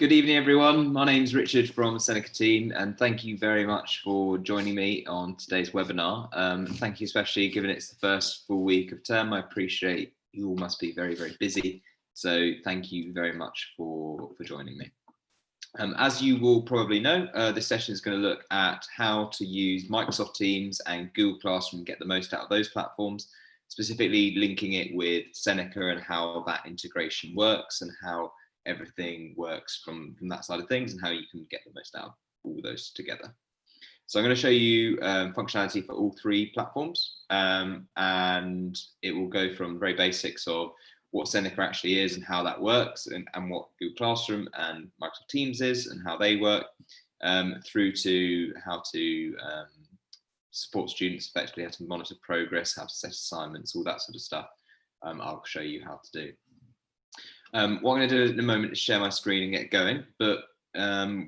Good evening, everyone. My name's Richard from the Seneca team, and thank you very much for joining me on today's webinar. Thank you especially given it's the first full week of term. I appreciate you all must be very, very busy. So thank you very much for joining me. As you will probably know, this session is going to look at how to use Microsoft Teams and Google Classroom and get the most out of those platforms, specifically linking it with Seneca and how that integration works and how everything works from that side of things and how you can get the most out of all those together. So I'm going to show you functionality for all three platforms, and it will go from very basics of what Seneca actually is and how that works, and what Google Classroom and Microsoft Teams is and how they work, through to how to support students effectively, how to monitor progress, how to set assignments, all that sort of stuff. I'll show you how to do. What I'm going to do in a moment is share my screen and get going. But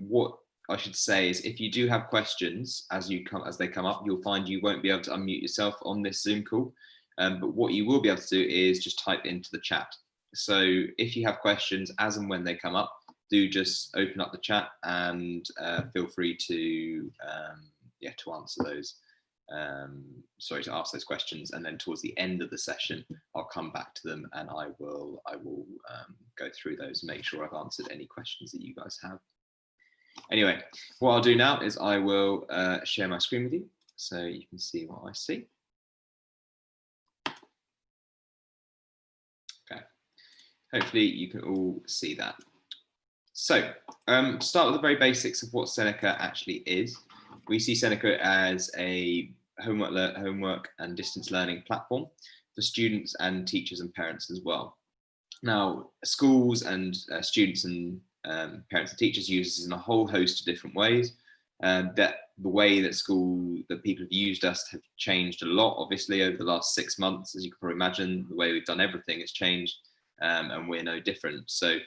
what I should say is, if you do have questions as they come up, you'll find you won't be able to unmute yourself on this Zoom call. But what you will be able to do is just type into the chat. So if you have questions as and when they come up, do just open up the chat and feel free to answer those. To ask those questions, and then towards the end of the session I'll come back to them and I will go through those and make sure I've answered any questions that you guys have. Anyway, what I'll do now is I will share my screen with you so you can see what I see. Okay, hopefully you can all see that. So to start with the very basics of what Seneca actually is, we see Seneca as a homework and distance learning platform for students and teachers and parents as well. Now, schools and students and parents and teachers use this in a whole host of different ways. That the way that people have used us have changed a lot, obviously, over the last 6 months. As you can probably imagine, the way we've done everything has changed, and we're no different. So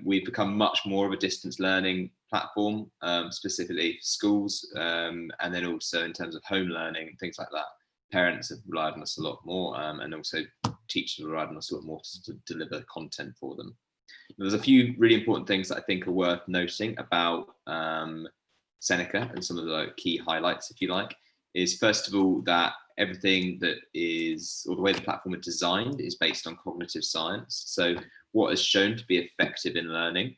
we've become much more of a distance learning platform, specifically for schools, and then also in terms of home learning and things like that. Parents have relied on us a lot more, and also teachers have relied on us a lot more to deliver content for them. There's a few really important things that I think are worth noting about Seneca, and some of the key highlights, if you like, is first of all that everything that is, or the way the platform is designed, is based on cognitive science. So what is shown to be effective in learning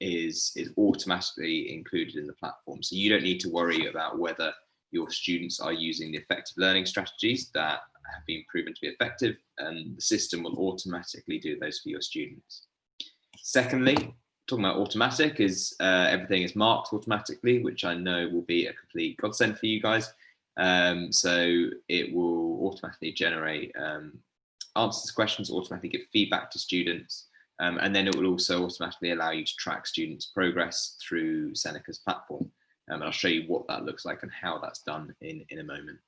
is automatically included in the platform. So you don't need to worry about whether your students are using the effective learning strategies that have been proven to be effective, and the system will automatically do those for your students. Secondly, talking about automatic, is everything is marked automatically, which I know will be a complete godsend for you guys. So it will automatically generate answers to questions, automatically give feedback to students, and then it will also automatically allow you to track students' progress through Seneca's platform. And I'll show you what that looks like and how that's done in a moment.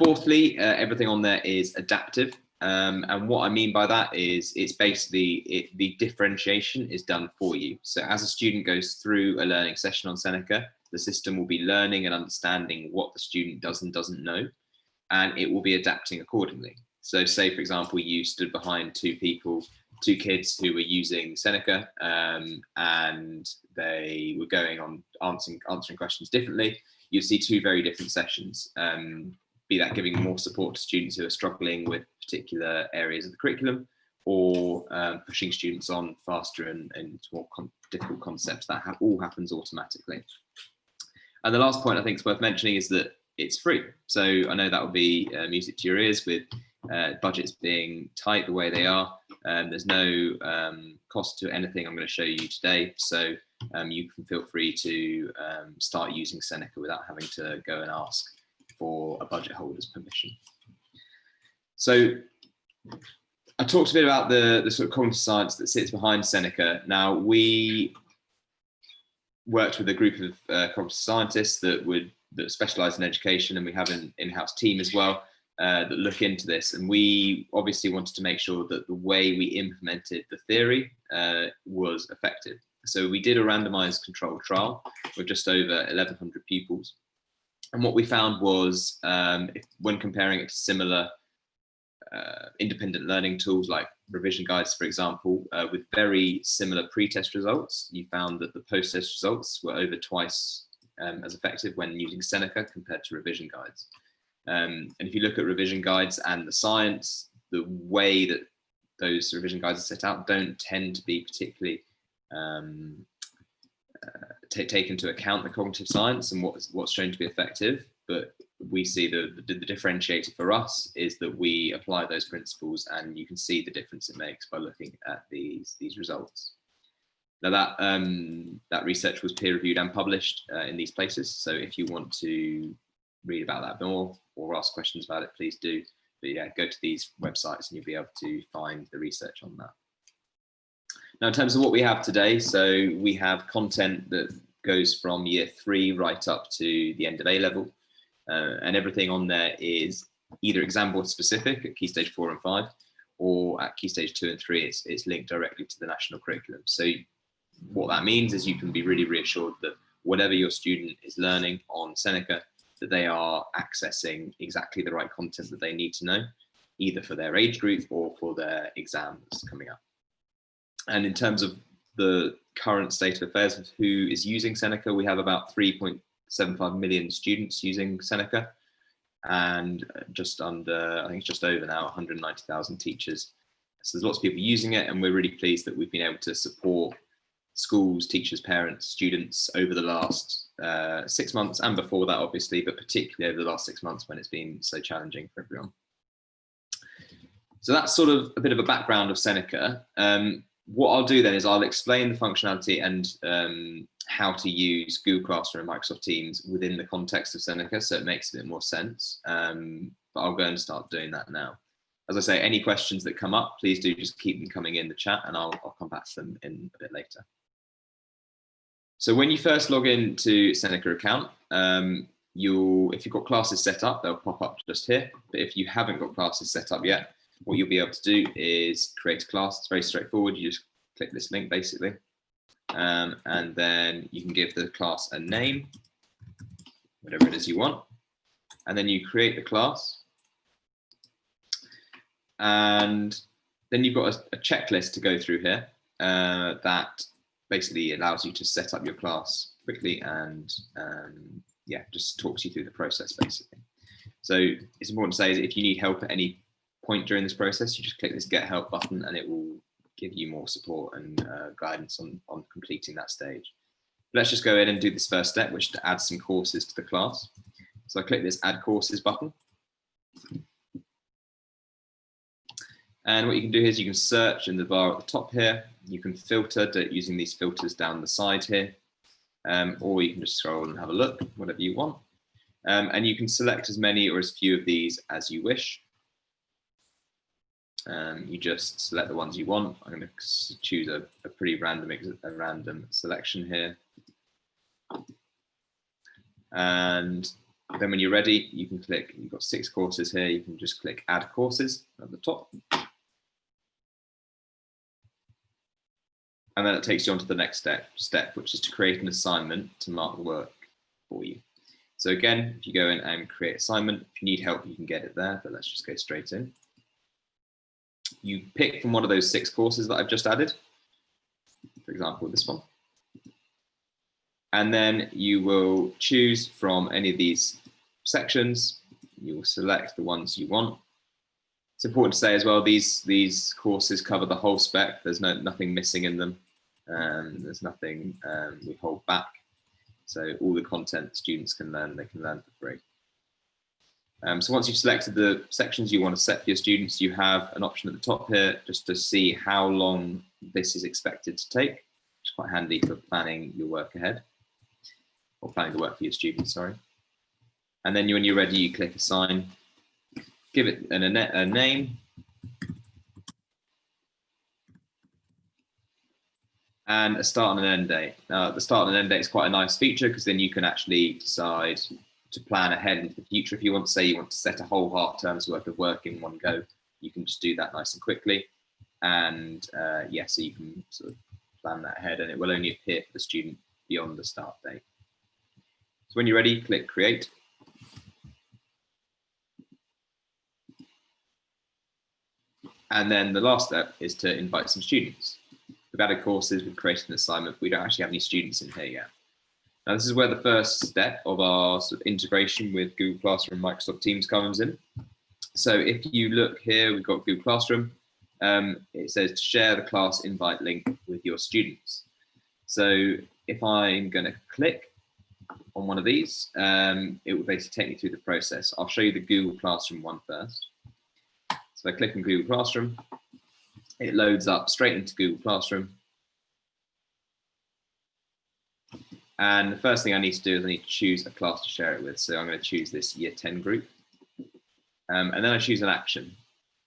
Fourthly, everything on there is adaptive. And what I mean by that is it's basically the differentiation is done for you. So as a student goes through a learning session on Seneca, the system will be learning and understanding what the student does and doesn't know, and it will be adapting accordingly. So say, for example, you stood behind two kids who were using Seneca, and they were going on answering questions differently. You'll see two very different sessions, be that giving more support to students who are struggling with particular areas of the curriculum, or pushing students on faster and more difficult concepts. That all happens automatically. And the last point I think is worth mentioning is that it's free. So I know that will be music to your ears with budgets being tight the way they are. There's no cost to anything I'm going to show you today. So you can feel free to start using Seneca without having to go and ask for a budget holder's permission. So I talked a bit about the sort of cognitive science that sits behind Seneca. Now, we worked with a group of cognitive scientists that specialize in education, and we have an in-house team as well that look into this. And we obviously wanted to make sure that the way we implemented the theory was effective. So we did a randomized controlled trial with just over 1,100 pupils. And what we found was, when comparing it to similar independent learning tools like revision guides, for example, with very similar pre-test results, you found that the post-test results were over twice as effective when using Seneca compared to revision guides. And if you look at revision guides and the science, the way that those revision guides are set out don't tend to be particularly take into account the cognitive science and what's shown to be effective. But we see the differentiator for us is that we apply those principles, and you can see the difference it makes by looking at these results. Now that research was peer reviewed and published in these places. So if you want to read about that more or ask questions about it, please do. But yeah, go to these websites and you'll be able to find the research on that. Now, in terms of what we have today, so we have content that goes from year 3 right up to the end of A level. And everything on there is either exam board specific at Key Stage 4 and 5, or at Key Stage 2 and 3, it's linked directly to the national curriculum. So what that means is you can be really reassured that whatever your student is learning on Seneca, that they are accessing exactly the right content that they need to know, either for their age group or for their exams coming up. And in terms of the current state of affairs of who is using Seneca, we have about 3.75 million students using Seneca, and just under, I think it's just over now, 190,000 teachers. So there's lots of people using it, and we're really pleased that we've been able to support schools, teachers, parents, students over the last 6 months, and before that obviously, but particularly over the last 6 months when it's been so challenging for everyone. So that's sort of a bit of a background of Seneca. What I'll do then is I'll explain the functionality and how to use Google Classroom and Microsoft Teams within the context of Seneca, so it makes a bit more sense. But I'll go and start doing that now. As I say, any questions that come up, please do just keep them coming in the chat, and I'll come back to them in a bit later. So when you first log into Seneca account, if you've got classes set up, they'll pop up just here. But if you haven't got classes set up yet, what you'll be able to do is create a class. It's very straightforward. You just click this link basically. And then you can give the class a name, whatever it is you want. And then you create the class. And then you've got a checklist to go through here that basically allows you to set up your class quickly and yeah, just talks you through the process basically. So it's important to say is if you need help at any point during this process, you just click this Get Help button and it will give you more support and guidance on completing that stage. Let's just go ahead and do this first step, which is to add some courses to the class. So I click this Add Courses button. And what you can do is you can search in the bar at the top here. You can filter using these filters down the side here, or you can just scroll and have a look, whatever you want. And you can select as many or as few of these as you wish. You just select the ones you want. I'm going to choose a pretty random selection here. And then when you're ready, you can click, you've got 6 courses here, you can just click Add Courses at the top. And then it takes you on to the next step, which is to create an assignment to mark the work for you. So again, if you go in and create assignment, if you need help, you can get it there, but let's just go straight in. You pick from one of those 6 courses that I've just added, for example, this one. And then you will choose from any of these sections. You will select the ones you want. It's important to say as well, these courses cover the whole spec. There's nothing missing in them. There's nothing we hold back. So all the content students can learn, they can learn for free. So once you've selected the sections you want to set for your students, you have an option at the top here just to see how long this is expected to take. It's quite handy for planning your work ahead, or planning the work for your students, sorry. And then when you're ready, you click Assign, give it a name, and a start and an end date. Now, the start and end date is quite a nice feature because then you can actually decide to plan ahead into the future. If you want to say you want to set a whole half term's worth of work in one go, you can just do that nice and quickly. And yeah, so you can sort of plan that ahead and it will only appear for the student beyond the start date. So when you're ready, click Create. And then the last step is to invite some students. We've added courses, we've created an assignment, but we don't actually have any students in here yet. Now, this is where the first step of our sort of integration with Google Classroom and Microsoft Teams comes in. So if you look here, we've got Google Classroom. It says to share the class invite link with your students. So if I'm going to click on one of these, it will basically take me through the process. I'll show you the Google Classroom one first. So I click on Google Classroom, it loads up straight into Google Classroom. And the first thing I need to do is I need to choose a class to share it with. So I'm going to choose this Year 10 group. And then I choose an action.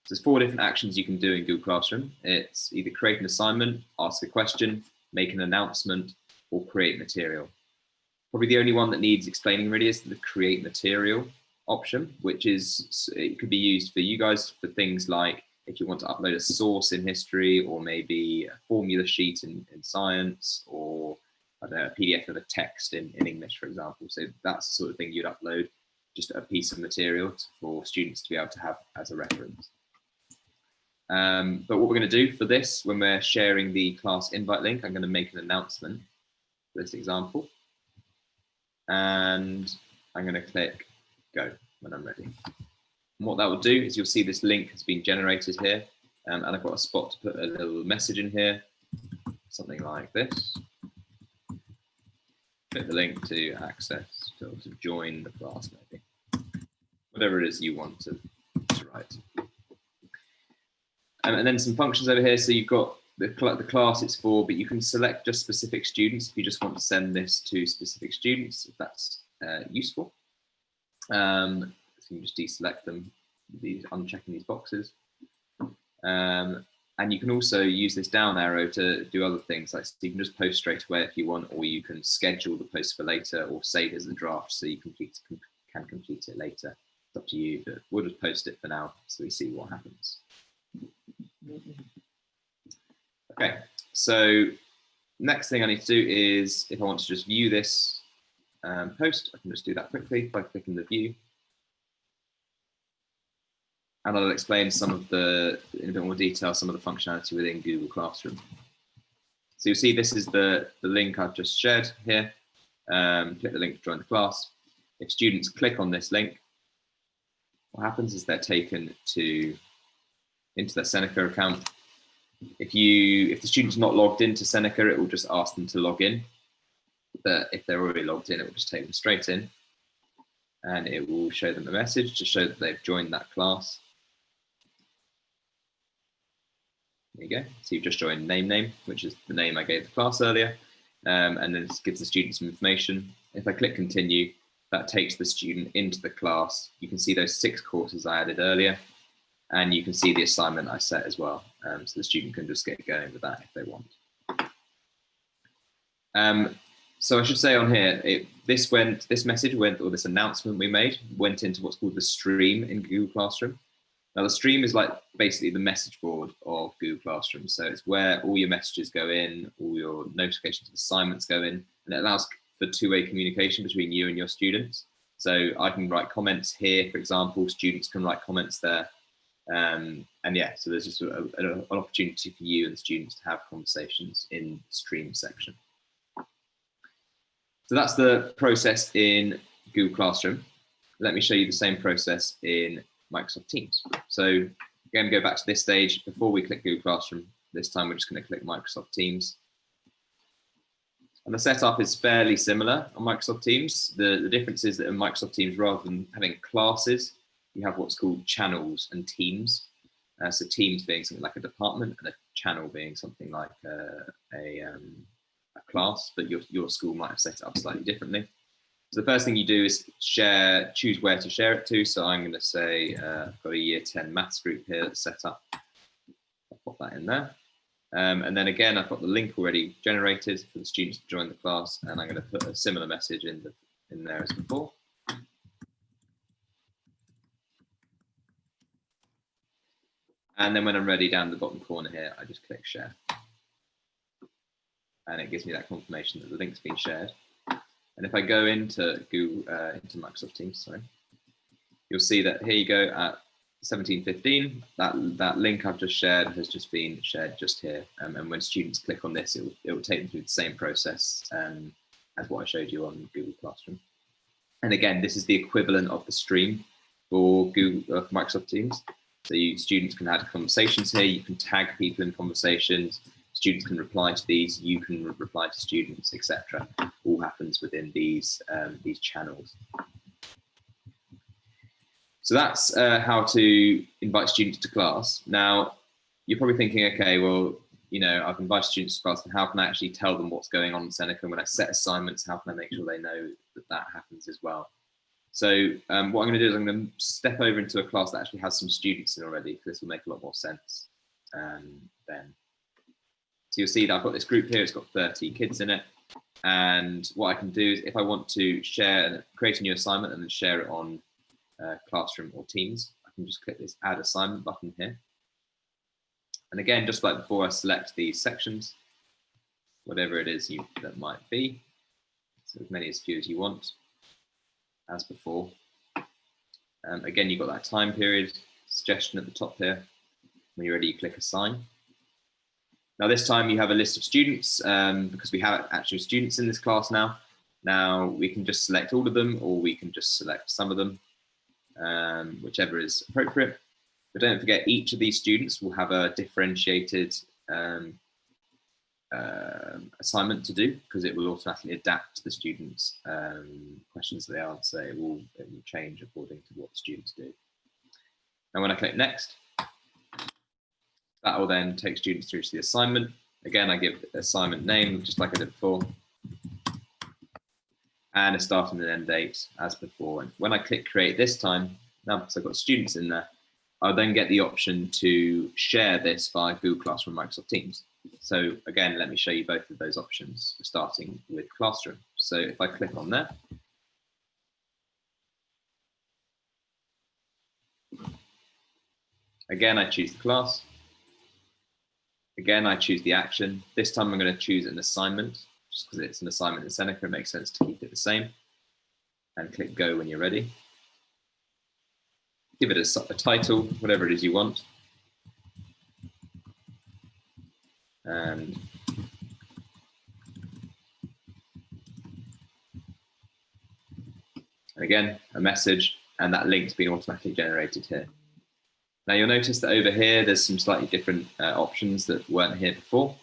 So there's 4 different actions you can do in Google Classroom. It's either create an assignment, ask a question, make an announcement, or create material. Probably the only one that needs explaining really is the create material option, which is, it could be used for you guys for things like if you want to upload a source in history, or maybe a formula sheet in science, or I don't know, a PDF of a text in English, for example. So that's the sort of thing you'd upload, just a piece of material for students to be able to have as a reference. But what we're going to do for this, when we're sharing the class invite link, I'm going to make an announcement for this example. And I'm going to click go when I'm ready. And what that will do is you'll see this link has been generated here. And I've got a spot to put a little message in here, something like this. Click the link to access, to join the class maybe. Whatever it is you want to write. And then some functions over here. So you've got the class it's for, but you can select just specific students if you just want to send this to specific students, if that's useful. So you can just deselect them, unchecking these boxes. And you can also use this down arrow to do other things, like so you can just post straight away if you want, or you can schedule the post for later, or save it as a draft so you can complete it later. It's up to you, but we'll just post it for now so we see what happens. Okay, so next thing I need to do is, if I want to just view this post, I can just do that quickly by clicking the view. And I'll explain some of the, in a bit more detail, some of the functionality within Google Classroom. So you'll see this is the link I've just shared here. Click the link to join the class. If students click on this link, what happens is they're taken into their Seneca account. If the student's not logged into Seneca, it will just ask them to log in. But if they're already logged in, it will just take them straight in. And it will show them a message to show that they've joined that class. There you go. So you've just joined name, which is the name I gave the class earlier. And then it gives the student some information. If I click continue, that takes the student into the class. You can see those 6 courses I added earlier. And you can see the assignment I set as well. So the student can just get going with that if they want. So I should say on here, this message went, or this announcement we made, went into what's called the stream in Google Classroom. Now the stream is like basically the message board of Google Classroom. So it's where all your messages go in, all your notifications of assignments go in, and it allows for 2-way communication between you and your students. So I can write comments here, for example, students can write comments there. And yeah, so there's just an opportunity for you and the students to have conversations in the stream section. So that's the process in Google Classroom. Let me show you the same process in Microsoft Teams. So again, go back to this stage. Before we click Google Classroom, this time we're just going to click Microsoft Teams. And the setup is fairly similar on Microsoft Teams. The difference is that in Microsoft Teams, rather than having classes, you have what's called channels and teams. So teams being something like a department, and a channel being something like a class, but your school might have set it up slightly differently. So the first thing you do is choose where to share it to. So I'm going to say I've got a Year 10 maths group here that's set up. I'll pop that in there. And then again, I've got the link already generated for the students to join the class, and I'm going to put a similar message in there as before. And then when I'm ready, down the bottom corner here, I just click share. And it gives me that confirmation that the link's been shared. And if I go into Microsoft Teams, sorry, you'll see that here you go at 1715, that link I've just shared has just been shared just here. And when students click on this, it will take them through the same process as what I showed you on Google Classroom. And again, this is the equivalent of the stream for Microsoft Teams. So students can have conversations here. You can tag people in conversations. Students can reply to these. You can reply to students, etc. All happens within these channels. So that's how to invite students to class. Now, you're probably thinking, okay, well, you know, I've invited students to class, and how can I actually tell them what's going on in Seneca? And when I set assignments, how can I make sure they know that that happens as well? So what I'm going to do is I'm going to step over into a class that actually has some students in already, because this will make a lot more sense then. So you'll see that I've got this group here, it's got 30 kids in it. And what I can do is if I want to share, create a new assignment and then share it on Classroom or Teams, I can just click this Add Assignment button here. And again, just like before, I select these sections, whatever it is that might be. So as many as few as you want, as before. Again, you've got that time period suggestion at the top here. When you're ready, you click Assign. Now this time you have a list of students because we have actual students in this class now. Now we can just select all of them, or we can just select some of them, whichever is appropriate. But don't forget, each of these students will have a differentiated assignment to do, because it will automatically adapt to the students' questions that they answer. It will change according to what the students do. Now when I click Next, that will then take students through to the assignment. Again, I give the assignment name, just like I did before, and a start and an end date as before. And when I click Create this time, now because I've got students in there, I'll then get the option to share this via Google Classroom and Microsoft Teams. So again, let me show you both of those options, starting with Classroom. So if I click on there, again, I choose the class. Again, I choose the action. This time I'm going to choose an assignment, just because it's an assignment in Seneca, it makes sense to keep it the same. And click Go when you're ready. Give it a title, whatever it is you want. And again, a message, and that link's been automatically generated here. Now you'll notice that over here, there's some slightly different options that weren't here before.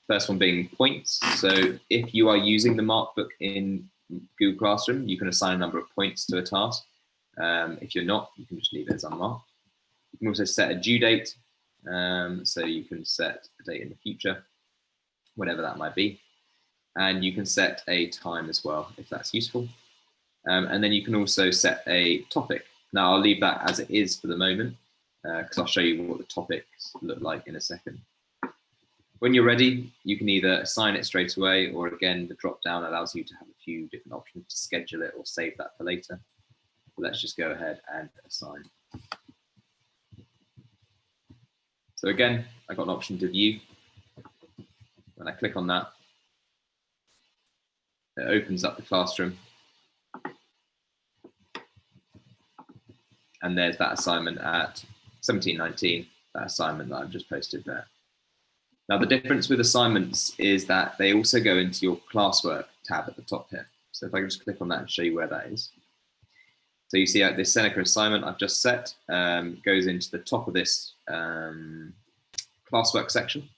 First one being points. So if you are using the markbook in Google Classroom, you can assign a number of points to a task. If you're not, you can just leave it as unmarked. You can also set a due date. So you can set a date in the future, whatever that might be. And you can set a time as well, if that's useful. And then you can also set a topic. Now I'll leave that as it is for the moment, because I'll show you what the topics look like in a second. When you're ready, you can either assign it straight away, or again, the drop down allows you to have a few different options to schedule it or save that for later. But let's just go ahead and assign. So again, I've got an option to view. When I click on that, it opens up the classroom. And there's that assignment at 1719, that assignment that I've just posted there. Now the difference with assignments is that they also go into your classwork tab at the top here. So if I can just click on that and show you where that is. So you see this Seneca assignment I've just set goes into the top of this classwork section.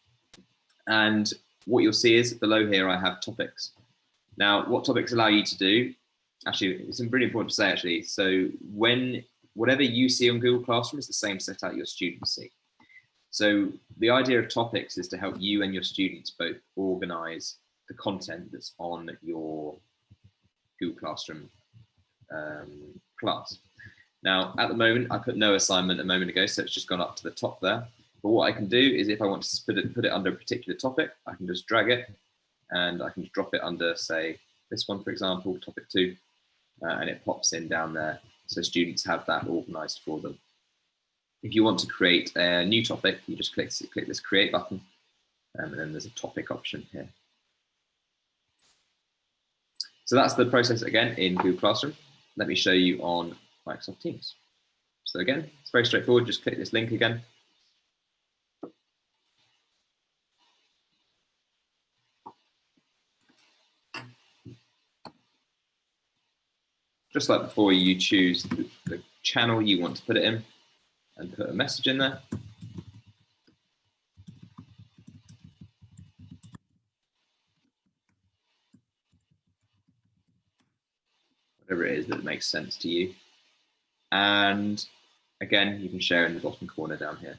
And what you'll see is below here I have topics. Now what topics allow you to do, actually it's really important to say actually, so whatever you see on Google Classroom is the same set out your students see. So the idea of topics is to help you and your students both organize the content that's on your Google Classroom class. Now, at the moment, I put no assignment a moment ago, so it's just gone up to the top there. But what I can do is if I want to put it under a particular topic, I can just drag it and I can just drop it under, say, this one, for example, topic 2, and it pops in down there. So students have that organized for them. If you want to create a new topic, you just click this create button, and then there's a topic option here. So that's the process again in Google Classroom. Let me show you on Microsoft Teams. So So again, it's very straightforward. Just click this link again. Just like before, you choose the channel you want to put it in and put a message in there. Whatever it is that makes sense to you. And again, you can share in the bottom corner down here.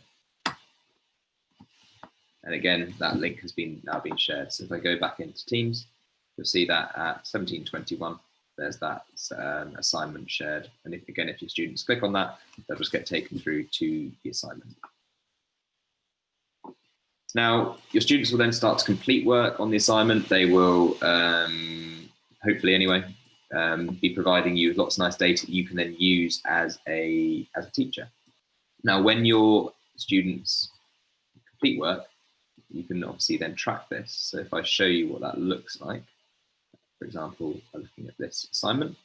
And again, that link has now been shared. So if I go back into Teams, you'll see that at 17:21, there's that assignment shared. And if your students click on that, they'll just get taken through to the assignment. Now, your students will then start to complete work on the assignment. They will, hopefully anyway, be providing you with lots of nice data that you can then use as a teacher. Now, when your students complete work, you can obviously then track this. So if I show you what that looks like, for example, I'm looking at this assignment.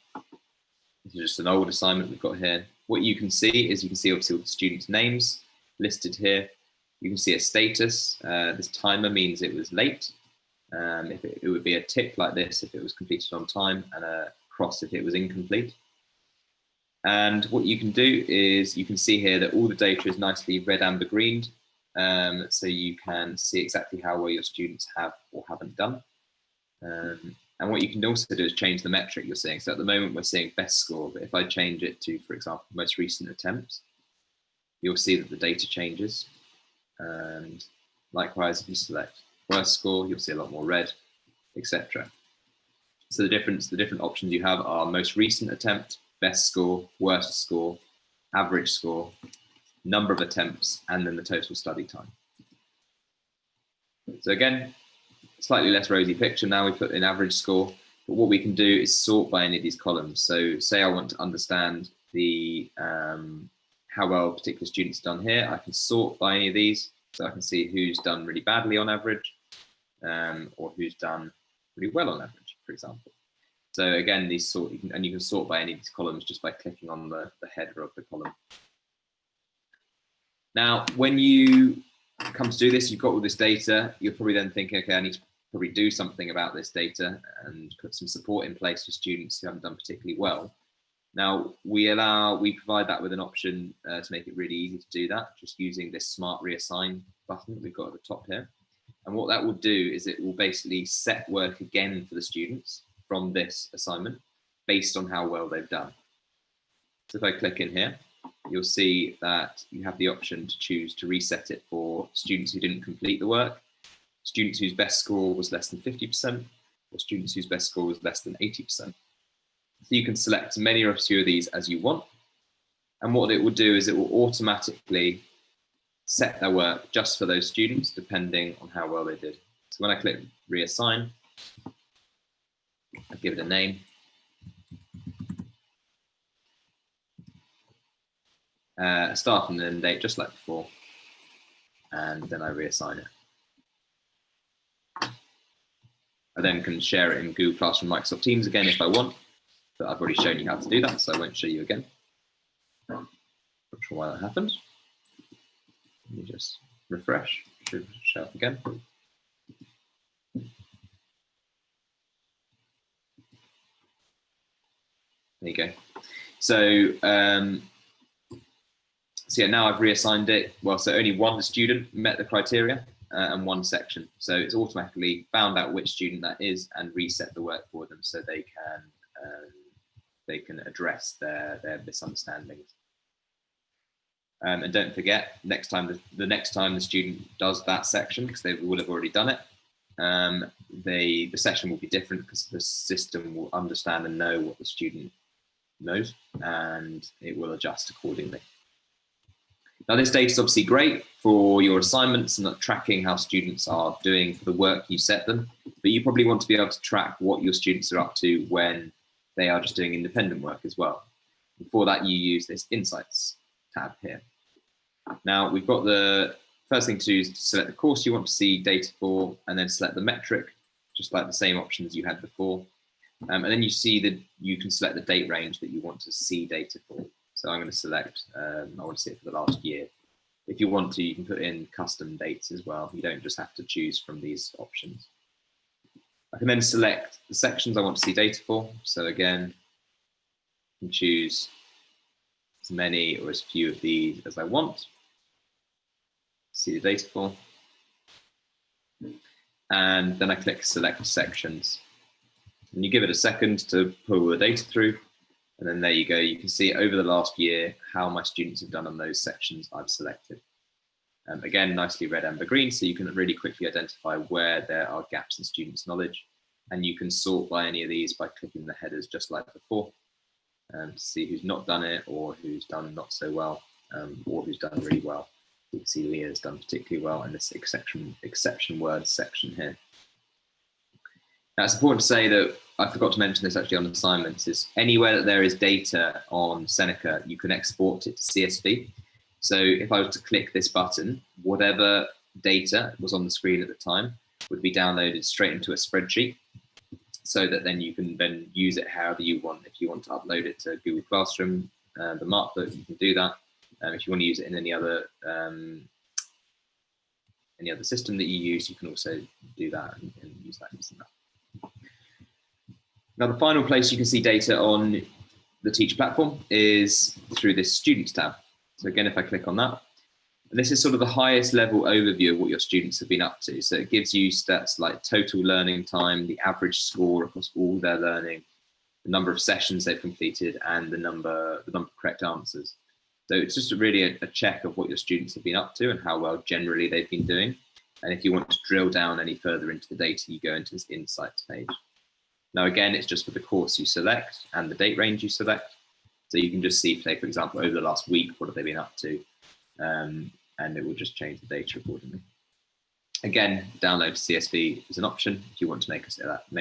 This is just an old assignment we've got here. What you can see is obviously all the students' names listed here. You can see a status. This timer means it was late. It would be a tick like this if it was completed on time, and a cross if it was incomplete. And what you can do is you can see here that all the data is nicely red, amber, greened. So you can see exactly how well your students have or haven't done. And what you can also do is change the metric you're seeing. So at the moment we're seeing best score, but if I change it to, for example, most recent attempts, you'll see that the data changes. And likewise, if you select worst score, you'll see a lot more red, etc. So the different options you have are most recent attempt, best score, worst score, average score, number of attempts, and then the total study time. So again, slightly less rosy picture. Now we put in average score, but what we can do is sort by any of these columns. So say I want to understand the how well a particular student's done here, I can sort by any of these. So I can see who's done really badly on average, or who's done really well on average, for example. So again, you can sort by any of these columns just by clicking on the header of the column. Now, when you come to do this, you've got all this data, you're probably then thinking, okay, I need to probably do something about this data and put some support in place for students who haven't done particularly well. Now, we provide that with an option to make it really easy to do that, just using this Smart Reassign button that we've got at the top here. And what that will do is it will basically set work again for the students from this assignment based on how well they've done. So if I click in here, you'll see that you have the option to choose to reset it for students who didn't complete the work, students whose best score was less than 50%, or students whose best score was less than 80%. So you can select as many or as few of these as you want. And what it will do is it will automatically set their work just for those students, depending on how well they did. So when I click reassign, I give it a name. A start and end date, just like before, and then I reassign it. I then can share it in Google Classroom, Microsoft Teams again if I want, but I've already shown you how to do that, so I won't show you again. Not sure why that happened. Let me just refresh, should show up again. There you go. So, so yeah, now I've reassigned it. Well, so only one student met the criteria and one section. So it's automatically found out which student that is and reset the work for them so they can address their misunderstandings. And don't forget, next time the next time the student does that section, because they will have already done it, the session will be different because the system will understand and know what the student knows, and it will adjust accordingly. Now, this data is obviously great for your assignments and tracking how students are doing for the work you set them, but you probably want to be able to track what your students are up to when they are just doing independent work as well. And for that, you use this Insights tab here. Now, we've got the first thing to do is to select the course you want to see data for, and then select the metric, just like the same options you had before. And then you see that you can select the date range that you want to see data for. So I'm going to select, I want to see it for the last year. If you want to, you can put in custom dates as well. You don't just have to choose from these options. I can then select the sections I want to see data for. So again, I can choose as many or as few of these as I want to see the data for. And then I click select sections. And you give it a second to pull the data through. And then there you go. You can see over the last year how my students have done on those sections I've selected. Again, nicely red, amber, green, so you can really quickly identify where there are gaps in students' knowledge. And you can sort by any of these by clicking the headers just like before, to see who's not done it or who's done not so well, or who's done really well. You can see Leah's done particularly well in this exception words section here. Now, it's important to say that I forgot to mention this actually on assignments, is anywhere that there is data on Seneca, you can export it to CSV. So if I was to click this button, whatever data was on the screen at the time would be downloaded straight into a spreadsheet, so that then you can then use it however you want. If you want to upload it to Google Classroom, the Markbook, you can do that. If you want to use it in any other system that you use, you can also do that and use that using that. Now, the final place you can see data on the teacher platform is through this Students tab. So again, if I click on that, and this is sort of the highest level overview of what your students have been up to. So it gives you stats like total learning time, the average score across all their learning, the number of sessions they've completed, and the number of correct answers. So it's just really a check of what your students have been up to and how well generally they've been doing. And if you want to drill down any further into the data, you go into this Insights page. Now, again, it's just for the course you select and the date range you select. So you can just see, say, for example, over the last week, what have they been up to? And it will just change the data accordingly. Again, download to CSV is an option if you want to make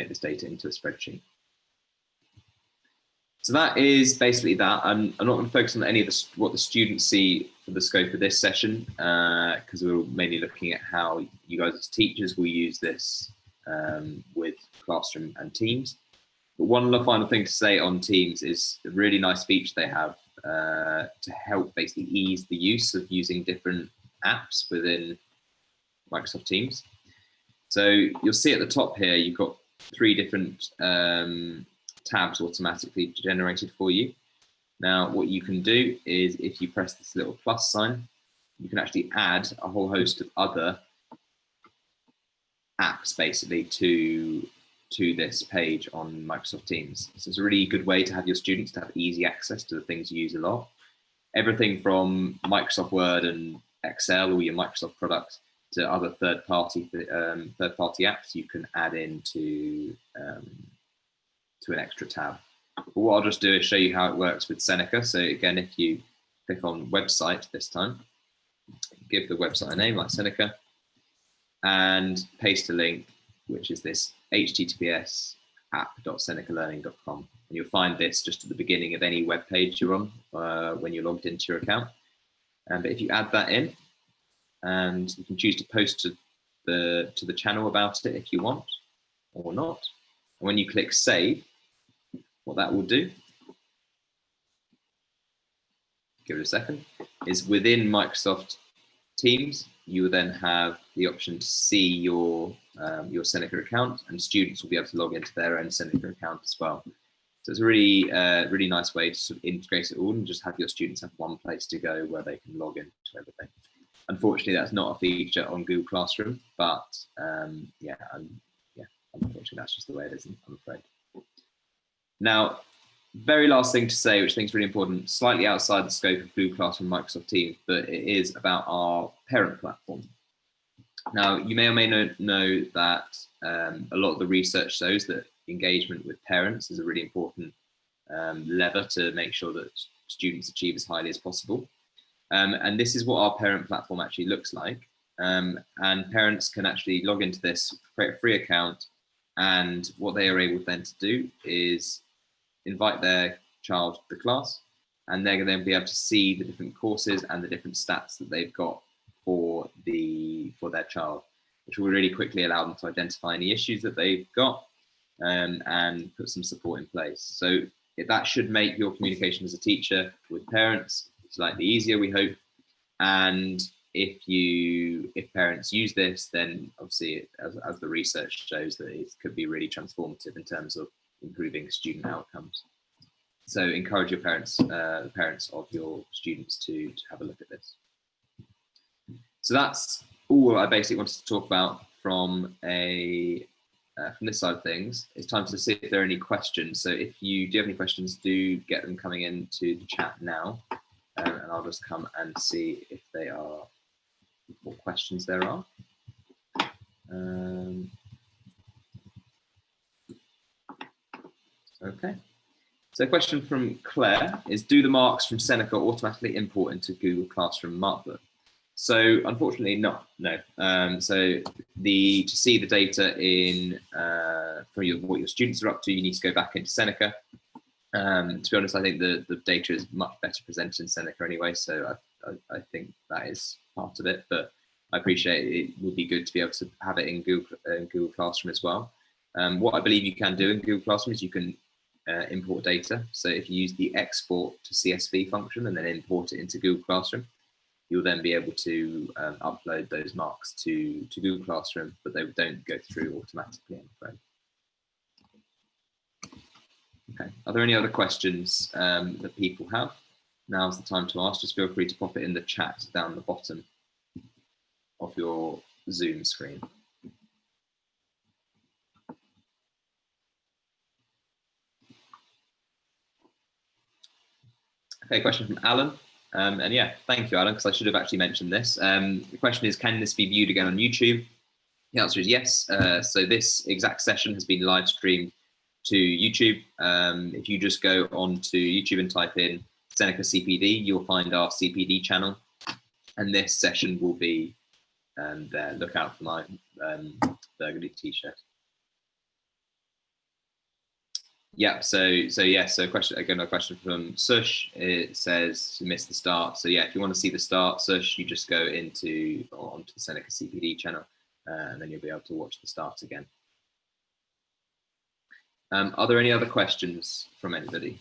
this data into a spreadsheet. So that is basically that. I'm not going to focus on any of what the students see for the scope of this session, because we're mainly looking at how you guys as teachers will use this with Classroom and Teams. But one final thing to say on Teams is a really nice feature they have to help basically ease the use of using different apps within Microsoft Teams. So you'll see at the top here, you've got 3 different tabs automatically generated for you. Now, what you can do is if you press this little plus sign, you can actually add a whole host of other apps basically to this page on Microsoft Teams. So it's a really good way to have your students to have easy access to the things you use a lot. Everything from Microsoft Word and Excel or your Microsoft products to other third-party apps you can add into to an extra tab. But what I'll just do is show you how it works with Seneca. So again, if you click on website this time, give the website a name like Seneca, and paste a link, which is this https app.senecalearning.com. And you'll find this just at the beginning of any web page you're on when you're logged into your account. But if you add that in, and you can choose to post to the channel about it if you want or not. And when you click save, what that will do, give it a second, is within Microsoft Teams, you will then have the option to see your Seneca account, and students will be able to log into their own Seneca account as well. So it's a really nice way to sort of integrate it all and just have your students have one place to go where they can log into everything. Unfortunately, that's not a feature on Google Classroom, but unfortunately, that's just the way it is, I'm afraid. Now, very last thing to say, which I think is really important, slightly outside the scope of Google Classroom and Microsoft Teams, but it is about our parent platform. Now, you may or may not know that a lot of the research shows that engagement with parents is a really important lever to make sure that students achieve as highly as possible. And this is what our parent platform actually looks like. And parents can actually log into this, create a free account, and what they are able then to do is invite their child to the class, and they're going to then be able to see the different courses and the different stats that they've got for their child, which will really quickly allow them to identify any issues that they've got and put some support in place. So that should make your communication as a teacher with parents slightly easier, we hope. And if parents use this, then obviously, as the research shows, that it could be really transformative in terms of improving student outcomes. So encourage your parents, the parents of your students, to have a look at this. So that's all I basically wanted to talk about from this side of things. It's time to see if there are any questions. So if you do have any questions, do get them coming into the chat now, and I'll just come and see if they are, what questions there are. Okay. So a question from Claire is, do the marks from Seneca automatically import into Google Classroom Markbook? So unfortunately not, no. So to see the data in for what your students are up to, you need to go back into Seneca. To be honest, I think the data is much better presented in Seneca anyway, so I think that is part of it, but I appreciate it would be good to be able to have it in Google Classroom as well. What I believe you can do in Google Classroom is you can import data. So if you use the export to CSV function and then import it into Google Classroom, you'll then be able to upload those marks to Google Classroom, but they don't go through automatically, I'm afraid. Okay, are there any other questions that people have? Now's the time to ask. Just feel free to pop it in the chat down the bottom of your Zoom screen. Okay, question from Alan. And yeah, thank you, Alan, because I should have actually mentioned this. The question is, can this be viewed again on YouTube? The answer is yes. So this exact session has been live streamed to YouTube. If you just go onto YouTube and type in Seneca CPD, you'll find our CPD channel. And this session will be there. Look out for my burgundy t-shirt. Yeah, so question again, a question from Sush. It says you missed the start. So yeah, if you want to see the start, Sush, you just go onto the Seneca CPD channel, and then you'll be able to watch the start again. Are there any other questions from anybody?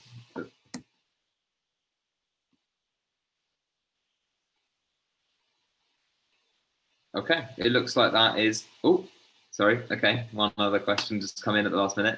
Okay, it looks like that is. Oh, sorry. Okay, one other question just come in at the last minute.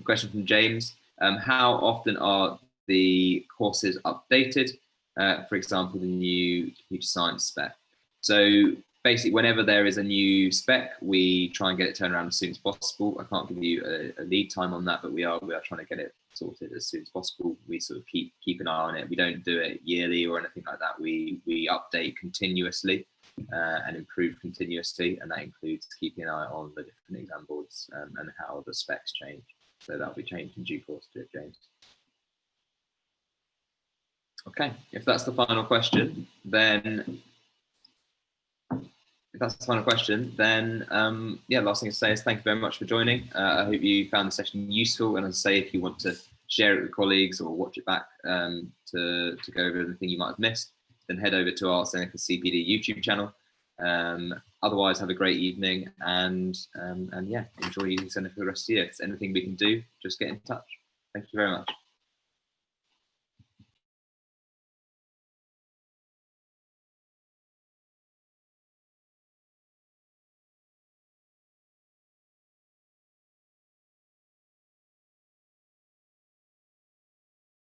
Question from James. How often are the courses updated? For example, the new computer science spec. So basically, whenever there is a new spec, we try and get it turned around as soon as possible. I can't give you a lead time on that, but we are trying to get it sorted as soon as possible. We sort of keep an eye on it. We don't do it yearly or anything like that. We update continuously and improve continuously, and that includes keeping an eye on the different exam boards and how the specs change. So that'll be changed in due course to it, James. Okay, if that's the final question, then yeah, last thing to say is thank you very much for joining. I hope you found the session useful, and as I say, if you want to share it with colleagues or watch it back to go over anything you might have missed, then head over to our Seneca CPD YouTube channel. Otherwise, have a great evening, and yeah, enjoy using Seneca for the rest of the year. If there's anything we can do, just get in touch. Thank you very much.